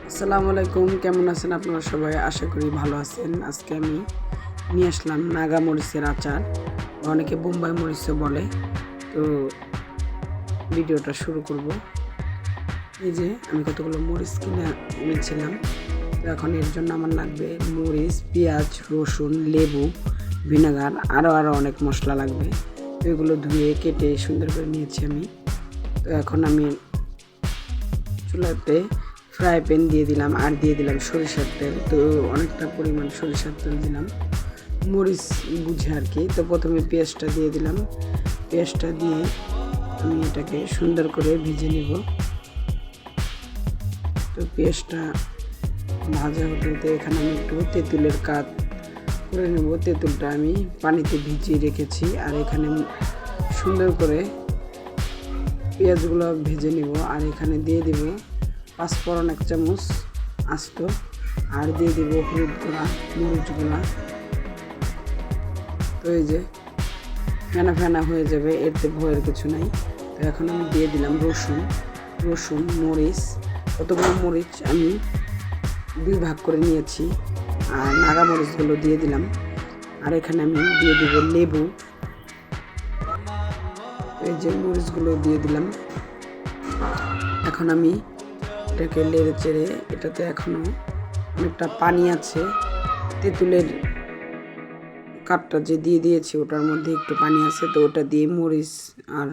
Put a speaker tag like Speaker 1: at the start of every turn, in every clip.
Speaker 1: আসসালামু আলাইকুম, কেমন আছেন আপনারা সবাই? আশা করি ভালো আছেন। আজকে আমি নিয়ে আসলাম নাগা মরিচের আচার, অনেকে বোম্বাই মরিচও বলে। তো ভিডিওটা শুরু করব। এই যে আমি কতগুলো মরিচ কিনে এনেছিলাম। তো এখন এর জন্য আমার লাগবে মরিচ, পেঁয়াজ, রসুন, লেবু, ভিনেগার, আরও অনেক মশলা লাগবে। তো এগুলো ধুয়ে কেটে সুন্দর করে নিয়েছি আমি। তো এখন আমি চুলাতে ফ্রাই প্যান দিয়ে দিলাম আর দিয়ে দিলাম সরিষার তেল। তো অনেকটা পরিমাণ সরিষার তেল দিলাম, মরিচ বুঝে আর কি। তো প্রথমে পেঁয়াজটা দিয়ে দিলাম। পেঁয়াজটা দিয়ে আমি এটাকে সুন্দর করে ভেজে নেব। তো পেঁয়াজটা ভাজা হতে হতে এখানে আমি একটু তেঁতুলের কাজ করে নেব। তেঁতুলটা আমি পানিতে ভিজিয়ে রেখেছি আর এখানে সুন্দর করে পেঁয়াজগুলো ভেজে নেব। আর এখানে দিয়ে দিব পাঁচফোড়ন 1 চামচ আস্ত, আর দিয়ে দিব হলুদ গুঁড়া, মরিচ গুঁড়া। তো এই যে ফেনা ফেনা হয়ে যাবে, এতে ভয়ের কিছু নাই। তো এখন আমি দিয়ে দিলাম রসুন মরিচ। কতগুলো মরিচ আমি 2 ভাগ করে নিয়েছি, আর নাগা মরিচগুলো দিয়ে দিলাম। আর এখানে আমি দিয়ে দিব লেবু। এই যে মরিচগুলো দিয়ে দিলাম। এখন আমি এটাকে নেড়ে চেড়ে, এটাতে এখনও অনেকটা পানি আছে। তেঁতুলের কাঠটা যে দিয়ে দিয়েছি ওটার মধ্যে একটু পানি আছে, তো ওটা দিয়ে মরিচ আর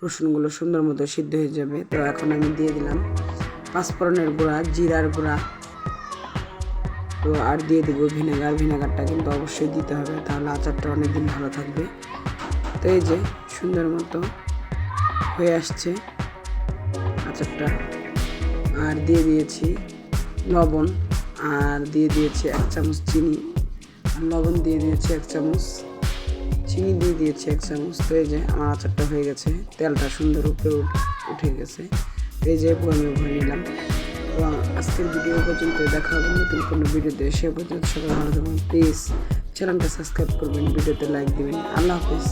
Speaker 1: রসুনগুলো সুন্দর মতো সিদ্ধ হয়ে যাবে। তো এখন আমি দিয়ে দিলাম পাঁচফোড়নের গুঁড়া, জিরার গুঁড়া। তো আর দিয়ে দেবো ভিনেগারটা কিন্তু অবশ্যই দিতে হবে, তাহলে আচারটা অনেক দিন ভালো থাকবে। তো এই যে সুন্দর মতো হয়ে আসছে আচারটা। আর দিয়ে দিয়েছি লবণ, আর দিয়ে দিয়েছি 1 চামচ চিনি, আর লবণ দিয়ে দিয়েছি 1 চামচ, চিনি দিয়ে দিয়েছি 1 চামচ। তো এই যে আমার আচারটা হয়ে গেছে, তেলটা সুন্দর উপরে উঠে গেছে। এই যে আমি ভরে নিলাম। তো আজকের ভিডিও পর্যন্ত, দেখা হবে নতুন কোনো ভিডিওতে। সে পর্যন্ত সবাই ভালো থাকবেন। প্লিজ চ্যানেলটা সাবস্ক্রাইব করবেন, ভিডিওতে লাইক দিবেন। আল্লাহ হাফিজ।